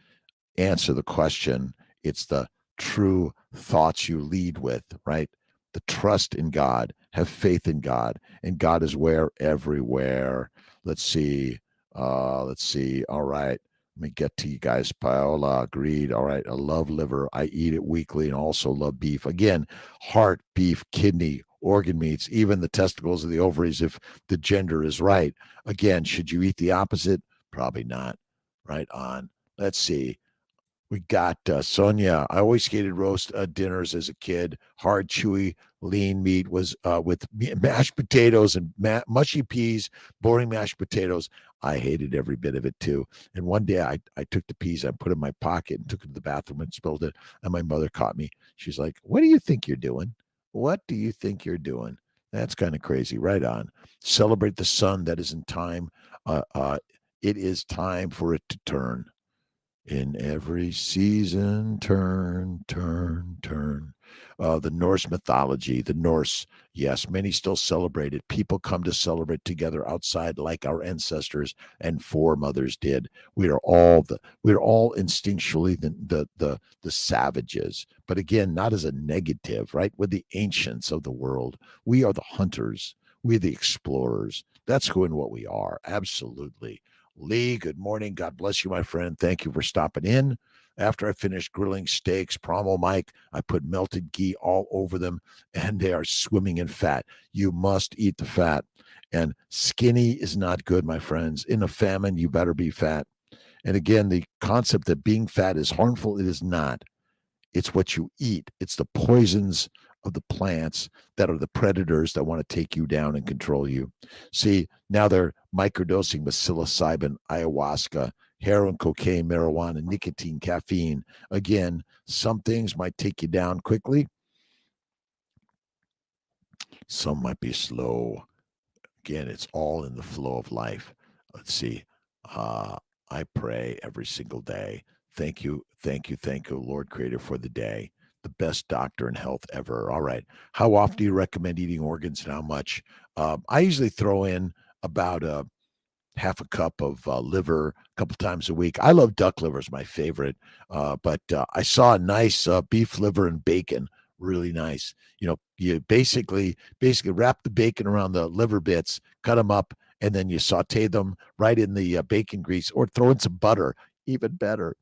answer the question. It's the true thoughts you lead with, right? The trust in God, have faith in God, and God is where? Everywhere. Let's see. Let's see. All right. Let me get to you guys. Paola agreed. All right. I love liver. I eat it weekly and also love beef. Again, heart, beef, kidney, organ meats, even the testicles of the ovaries, if the gender is right. Again, should you eat the opposite? Probably not. Right on. Let's see. We got Sonia. I always hated roast dinners as a kid. Hard, chewy, lean meat was with mashed potatoes and mushy peas, boring mashed potatoes. I hated every bit of it too. And one day I took the peas, I put it in my pocket and took it to the bathroom and spilled it. And my mother caught me. She's like, "What do you think you're doing? What do you think you're doing?" That's kind of crazy. Right on. Celebrate the sun that is in time. It is time for it to turn. In every season, turn, turn, turn. The Norse mythology, the Norse, yes, many still celebrate it. People come to celebrate together outside like our ancestors and foremothers did. We are all instinctually the savages, but again, not as a negative, right? We're the ancients of the world. We are the hunters. We're the explorers. That's who and what we are. Absolutely. Lee, good morning. God bless you, my friend. Thank you for stopping in. After I finished grilling steaks, Promo Mike, I put melted ghee all over them and they are swimming in fat. You must eat the fat. And skinny is not good, my friends. In a famine, you better be fat. And again, the concept that being fat is harmful, it is not. It's what you eat. It's the poisons of the plants that are the predators that want to take you down and control you. See, now they're microdosing with psilocybin, ayahuasca, heroin, cocaine, marijuana, nicotine, caffeine. Again, some things might take you down quickly. Some might be slow. Again, it's all in the flow of life. Let's see. I pray every single day. Thank you, thank you, thank you, Lord Creator, for the day. The best doctor in health ever. All right. How often do you recommend eating organs and how much? I usually throw in about half a cup of liver a couple times a week. I love duck liver is my favorite, but I saw a nice beef liver and bacon, really nice. You basically wrap the bacon around the liver bits, cut them up, and then you saute them right in the bacon grease, or throw in some butter, even better.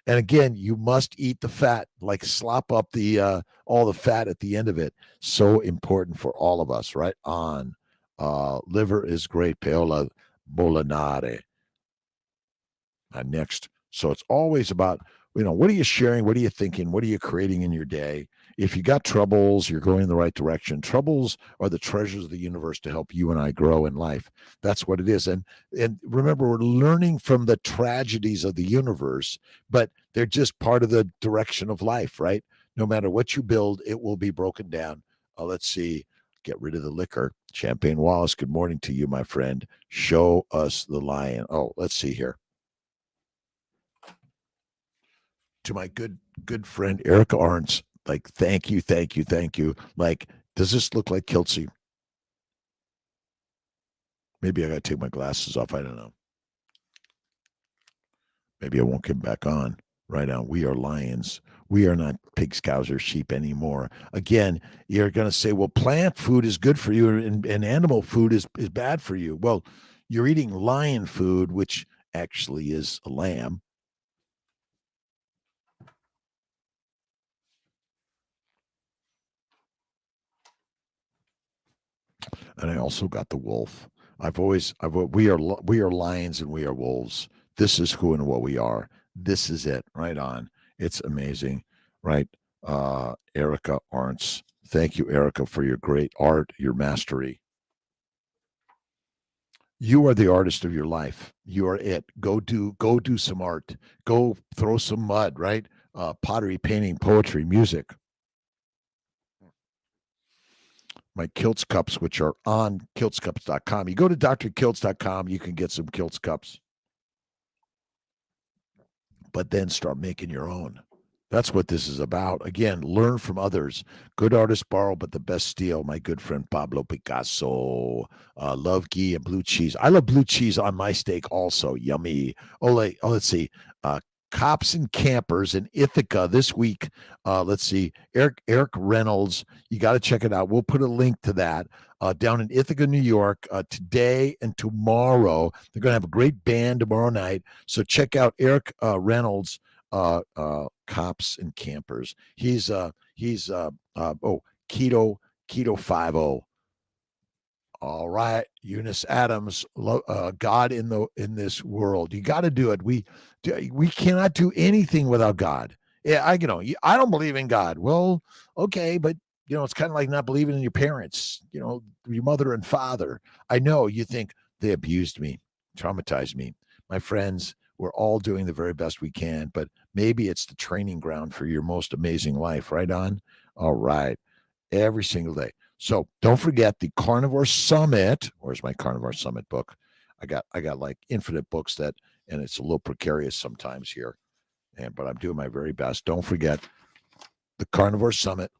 And again, you must eat the fat, like slop up the all the fat at the end of it. So important for all of us, right? On liver is great. Paola Molinare next. So it's always about, what are you sharing? What are you thinking? What are you creating in your day? If you got troubles, you're going in the right direction. Troubles are the treasures of the universe to help you and I grow in life. That's what it is. And remember, we're learning from the tragedies of the universe, but they're just part of the direction of life, right? No matter what you build, it will be broken down. Let's see. Get rid of the liquor. Champagne Wallace, good morning to you, my friend. Show us the lion. Oh, let's see here. To my good friend Erica Arntz, like, thank you, thank you, thank you. Like, does this look like Kiltzy? Maybe I gotta take my glasses off. I don't know. Maybe I won't get back on. Right now, we are lions. We are not pigs, cows, or sheep anymore. Again, you're gonna say, well, plant food is good for you, and animal food is bad for you. Well, you're eating lion food, which actually is a lamb. And I also got the wolf. We are lions and we are wolves. This is who and what we are. This is it. Right on. It's amazing, right? Erica Arntz. Thank you, Erica, for your great art, your mastery. You are the artist of your life. You are it. Go do some art. Go throw some mud, right? Pottery, painting, poetry, music. My Kiltz cups, which are on kiltzcups.com. You go to drkiltz.com, you can get some Kiltz cups, but then start making your own. That's what this is about. Again, learn from others. Good artists borrow, but the best steal. My good friend Pablo Picasso. Love ghee and blue cheese. I love blue cheese on my steak also. Yummy. Let's see. Cops and Campers in Ithaca this week. Let's see. Eric Reynolds. You got to check it out. We'll put a link to that. Down in Ithaca, New York, today and tomorrow. They're going to have a great band tomorrow night. So check out Eric Reynolds, Cops and Campers. He's Keto 50. All right, Eunice Adams, God in this world. You got to do it. We cannot do anything without God. Yeah, I don't believe in God. Well, okay, but it's kind of like not believing in your parents. Your mother and father. I know you think they abused me, traumatized me. My friends, we're all doing the very best we can, but maybe it's the training ground for your most amazing life. Right on. All right, every single day. So don't forget the Carnivore Summit. Where's my Carnivore Summit book? I got like infinite books and it's a little precarious sometimes here. But I'm doing my very best. Don't forget the Carnivore Summit.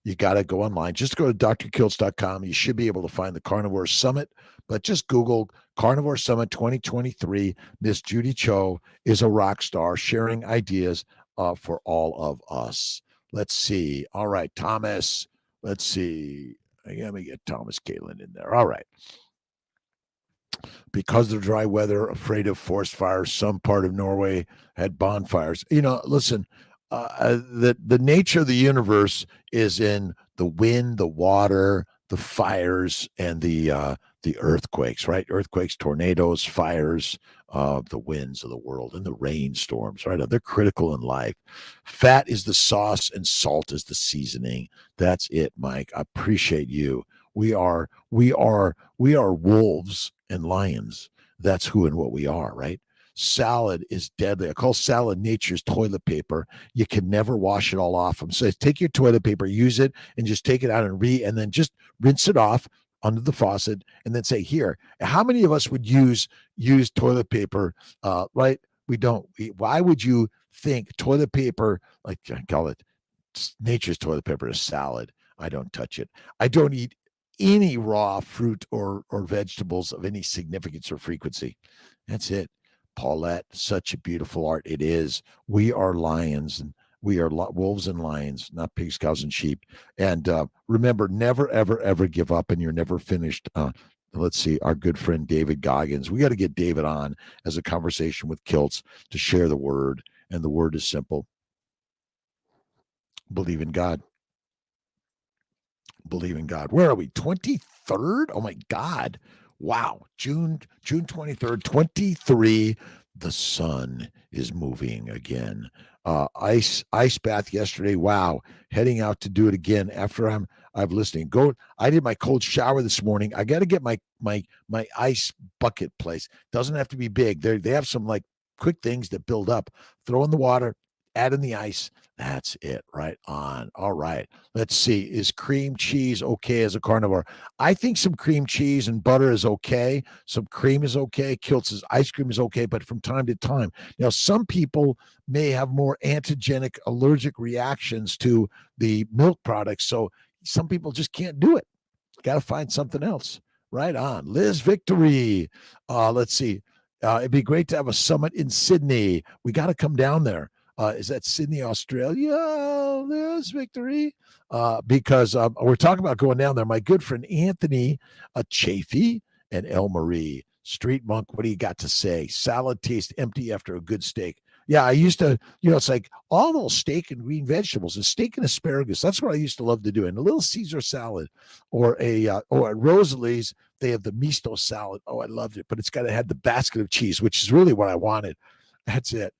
You got to go online. Just go to drkiltz.com. You should be able to find the Carnivore Summit, but just Google Carnivore Summit 2023. Miss Judy Cho is a rock star sharing ideas for all of us. Let's see. All right, Thomas. Let's see. Let me get Thomas Galen in there. All right. Because of the dry weather, afraid of forest fires, some part of Norway had bonfires. Listen, the nature of the universe is in the wind, the water, the fires, and the earthquakes, right? Earthquakes, tornadoes, fires, the winds of the world, and the rainstorms, right? They're critical in life. Fat is the sauce, and salt is the seasoning. That's it, Mike. I appreciate you. We are wolves and lions. That's who and what we are, right? Salad is deadly. I call salad nature's toilet paper. You can never wash it all off. So take your toilet paper, use it, and just take it out and then just rinse it off. under the faucet and then say, here, how many of us would use toilet paper? Right? We don't. Why would you think toilet paper, like I call it nature's toilet paper, is salad? I don't touch it. I don't eat any raw fruit or vegetables of any significance or frequency. That's it. Paulette, such a beautiful art. It is. We are lions, and we are wolves and lions, not pigs, cows, and sheep. And remember, never, ever, ever give up, and you're never finished. Let's see, our good friend David Goggins. We got to get David on as a conversation with Kiltz to share the word. And the word is simple: believe in God. Believe in God. Where are we? 23rd? Oh my God. Wow. June 23rd, 23. The sun is moving again. Ice bath yesterday. Wow. Heading out to do it again after I've listening. I did my cold shower this morning. I got to get my ice bucket place. Doesn't have to be big. They have some like quick things that build up. Throw in the water, add in the ice. That's it. Right on. All right. Let's see. Is cream cheese okay as a carnivore? I think some cream cheese and butter is okay. Some cream is okay. Kiltz's ice cream is okay, but from time to time. Now, some people may have more antigenic allergic reactions to the milk products. So some people just can't do it. Got to find something else. Right on. Liz Victory. Let's see. It'd be great to have a summit in Sydney. We got to come down there. Is that Sydney, Australia? There's Victory. Because we're talking about going down there. My good friend Anthony Chafee and El Marie. Street Monk, what do you got to say? Salad tastes empty after a good steak. Yeah, I used to, it's like all those steak and green vegetables and steak and asparagus. That's what I used to love to do. And a little Caesar salad or at Rosalie's, they have the misto salad. Oh, I loved it. But it's got to have the basket of cheese, which is really what I wanted. That's it.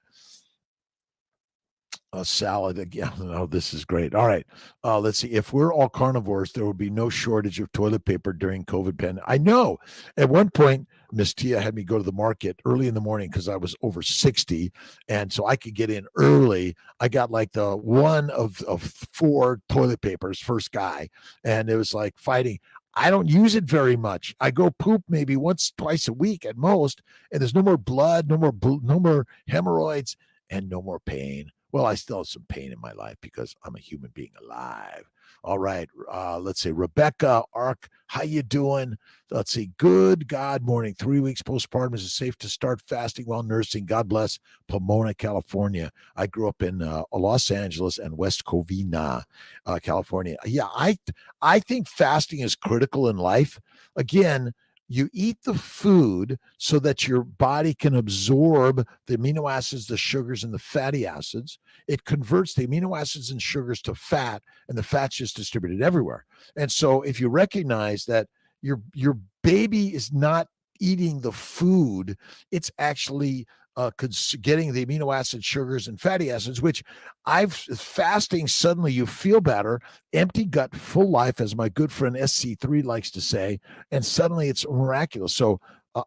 A salad again. Oh, this is great. All right. Let's see. If we're all carnivores, there will be no shortage of toilet paper during COVID pandemic. I know. At one point, Miss Tia had me go to the market early in the morning because I was over 60. And so I could get in early. I got like the one of 4 toilet papers, first guy. And it was like fighting. I don't use it very much. I go poop maybe once, twice a week at most. And there's no more blood, no more hemorrhoids, and no more pain. Well, I still have some pain in my life because I'm a human being alive. All right. Let's see. Rebecca Ark, how you doing? Let's see. Good God morning. 3 weeks postpartum. Is it safe to start fasting while nursing? God bless Pomona, California. I grew up in Los Angeles and West Covina, California. Yeah, I think fasting is critical in life. Again, you eat the food so that your body can absorb the amino acids, the sugars, and the fatty acids. It converts the amino acids and sugars to fat, and the fat's just distributed everywhere. And so if you recognize that your baby is not eating the food, it's actually getting the amino acids, sugars, and fatty acids, which fasting, suddenly you feel better, empty gut, full life, as my good friend SC3 likes to say, and suddenly it's miraculous. So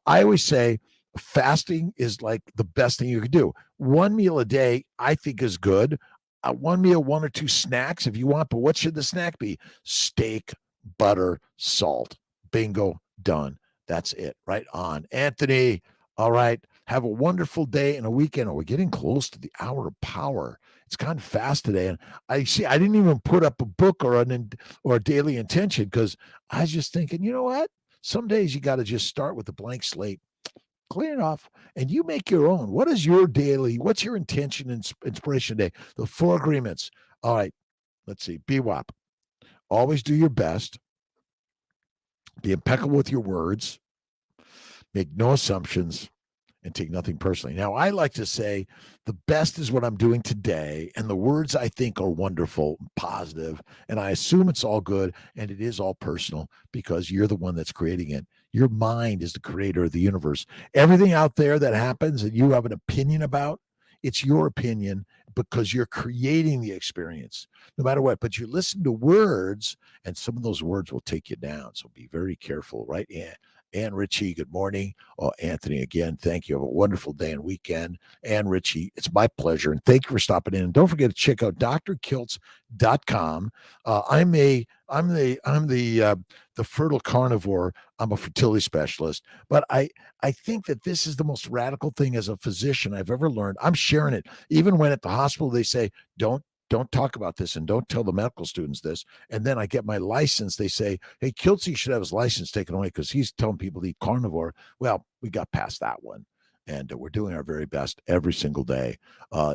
I always say fasting is like the best thing you could do. One meal a day, I think, is good. One meal, 1 or 2 snacks if you want, but what should the snack be? Steak, butter, salt. Bingo, done. That's it. Right on. Anthony, all right. Have a wonderful day and a weekend. Oh, we're getting close to the hour of power. It's kind of fast today. And I didn't even put up a book or a daily intention because I was just thinking, you know what? Some days you got to just start with a blank slate, clear it off, and you make your own. What's your intention and inspiration today? The 4 agreements. All right. Let's see. BWAP. Always do your best. Be impeccable with your words. Make no assumptions. And take nothing personally. Now, I like to say the best is what I'm doing today, and the words I think are wonderful, positive, and I assume it's all good, and it is all personal because you're the one that's creating it. Your mind is the creator of the universe. Everything out there that happens and you have an opinion about, it's your opinion because you're creating the experience, no matter what. But you listen to words, and some of those words will take you down. So be very careful, right? Yeah. And Richie, good morning. Oh, Anthony, again, thank you. Have a wonderful day and weekend. And Richie, it's my pleasure. And thank you for stopping in. And don't forget to check out drkiltz.com. I'm the fertile carnivore. I'm a fertility specialist, but I think that this is the most radical thing as a physician I've ever learned. I'm sharing it, even when at the hospital they say don't talk about this and don't tell the medical students this. And then I get my license. They say, hey, Kiltz should have his license taken away because he's telling people to eat carnivore. Well, we got past that one. And we're doing our very best every single day.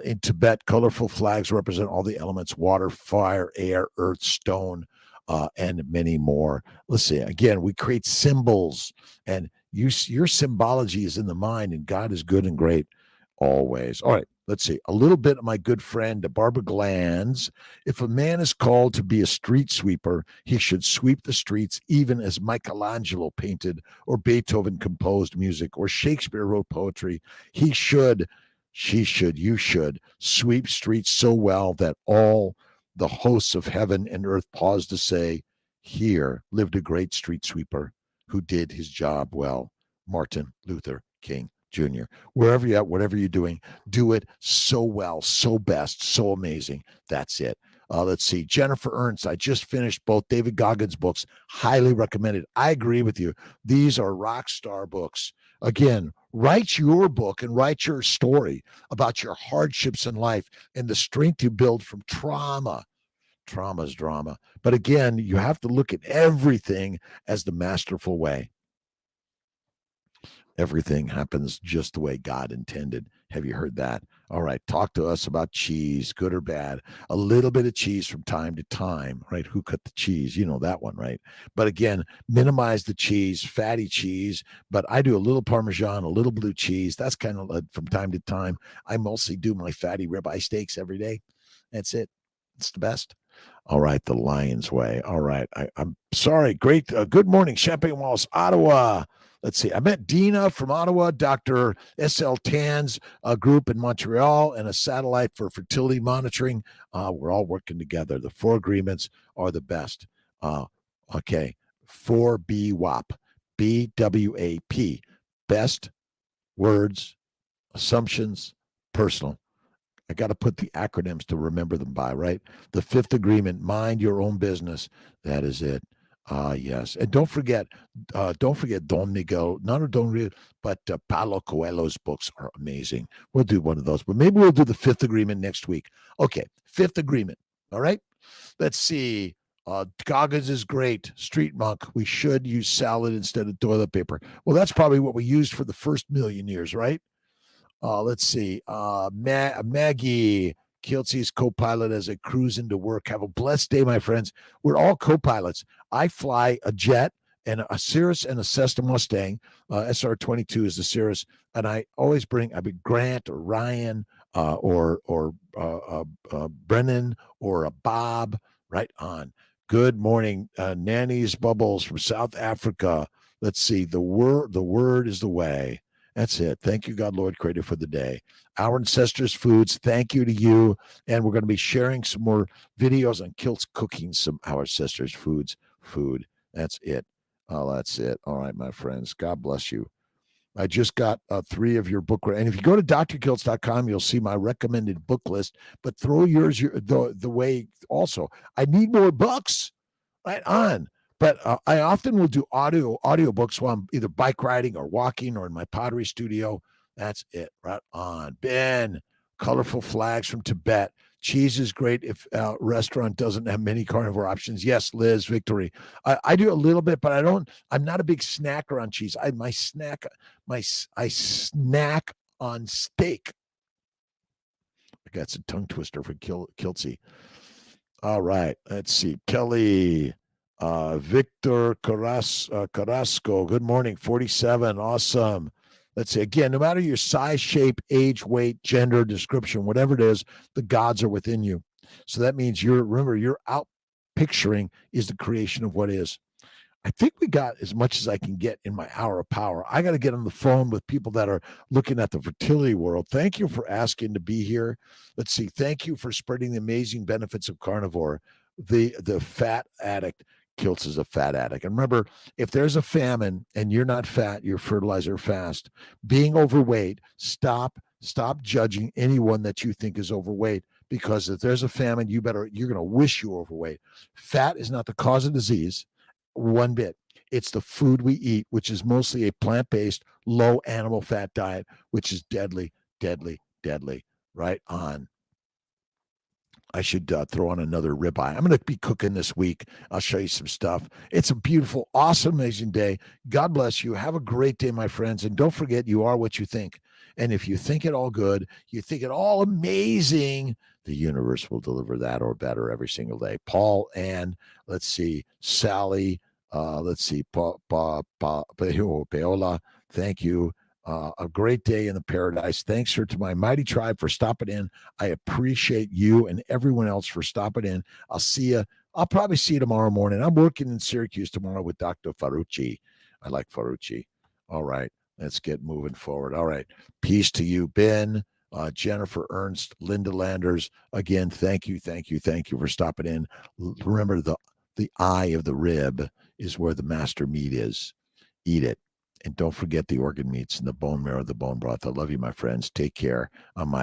In Tibet, colorful flags represent all the elements: water, fire, air, earth, stone, and many more. Let's see. Again, we create symbols, and your symbology is in the mind, and God is good and great always. All right. Let's see. A little bit of my good friend, Barbara Glanz. If a man is called to be a street sweeper, he should sweep the streets even as Michelangelo painted, or Beethoven composed music, or Shakespeare wrote poetry. He should, she should, you should sweep streets so well that all the hosts of heaven and earth pause to say, here lived a great street sweeper who did his job well. Martin Luther King Jr. Wherever you're at, whatever you're doing, do it so well, so best, so amazing. That's it. Let's see. Jennifer Ernst, I just finished both David Goggins' books. Highly recommended. I agree with you. These are rock star books. Again, write your book and write your story about your hardships in life and the strength you build from trauma. Trauma's drama. But again, you have to look at everything as the masterful way. Everything happens just the way God intended. Have you heard that? All right. Talk to us about cheese, good or bad. A little bit of cheese from time to time, right? Who cut the cheese? You know that one, right? But again, minimize the cheese, fatty cheese. But I do a little Parmesan, a little blue cheese. That's kind of from time to time. I mostly do my fatty ribeye steaks every day. That's it. It's the best. All right, the Lion's Way. All right, I'm sorry. Great. Good morning, Champagne Walls, Ottawa. Let's see. I met Dina from Ottawa, Dr. S.L. Tan's group in Montreal, and a satellite for fertility monitoring. We're all working together. The 4 agreements are the best. Okay, 4BWAP, BWAP, best, words, assumptions, personal. I got to put the acronyms to remember them by, right? The 5th agreement, mind your own business. That is it. Yes. And don't forget Don Miguel, not Don Miguel, but Paulo Coelho's books are amazing. We'll do one of those, but maybe we'll do the 5th agreement next week. Okay. 5th agreement. All right. Let's see. Goggins is great. Street Monk. We should use salad instead of toilet paper. Well, that's probably what we used for the first million years, right? Let's see. Maggie, Kiltz co-pilot as I cruise into work. Have a blessed day, my friends. We're all co-pilots. I fly a jet and a Cirrus and a Cessna Mustang. SR-22 is the Cirrus, and I always bring Grant or Ryan or Brennan or a Bob. Right on. Good morning, Nanny's Bubbles from South Africa. Let's see. The word is the way. That's it. Thank you, God, Lord, Creator, for the day. Our ancestors' foods. Thank you to you. And we're going to be sharing some more videos on Kiltz cooking some our ancestors' food. That's it. Oh, that's it. All right, my friends. God bless you. I just got 3 of your book. And if you go to drkiltz.com, you'll see my recommended book list. But throw yours the way also. I need more books. Right on. But I often will do audiobooks while I'm either bike riding or walking or in my pottery studio. That's it. Right on. Ben, colorful flags from Tibet. Cheese is great if a restaurant doesn't have many carnivore options. Yes, Liz, Victory. I do a little bit, but I'm not a big snacker on cheese. I snack on steak. I got some tongue twister for Kiltz. All right. Let's see. Kelly. Victor Carrasco, good morning, 47, awesome. Let's see, again, no matter your size, shape, age, weight, gender, description, whatever it is, the gods are within you. So that means you're out picturing is the creation of what is. I think we got as much as I can get in my hour of power. I got to get on the phone with people that are looking at the fertility world. Thank you for asking to be here. Let's see. Thank you for spreading the amazing benefits of carnivore. The fat addict. Kiltz is a fat addict. And remember, if there's a famine and you're not fat, you're fertilizer fast. Being overweight, stop judging anyone that you think is overweight, because if there's a famine, you're going to wish you were overweight. Fat is not the cause of disease one bit. It's the food we eat, which is mostly a plant-based, low animal fat diet, which is deadly, deadly, deadly. Right on. I should throw on another ribeye. I'm going to be cooking this week. I'll show you some stuff. It's a beautiful, awesome, amazing day. God bless you. Have a great day, my friends. And don't forget, you are what you think. And if you think it all good, you think it all amazing, the universe will deliver that or better every single day. Paul and let's see, Sally. Let's see, Paola. Thank you. A great day in the paradise. Thanks to my mighty tribe for stopping in. I appreciate you and everyone else for stopping in. I'll see you. I'll probably see you tomorrow morning. I'm working in Syracuse tomorrow with Dr. Ferrucci. I like Ferrucci. All right. Let's get moving forward. All right. Peace to you, Ben, Jennifer Ernst, Linda Landers. Again, thank you for stopping in. Remember, the eye of the rib is where the master meat is. Eat it. And don't forget the organ meats and the bone marrow, the bone broth. I love you, my friends. Take care. On my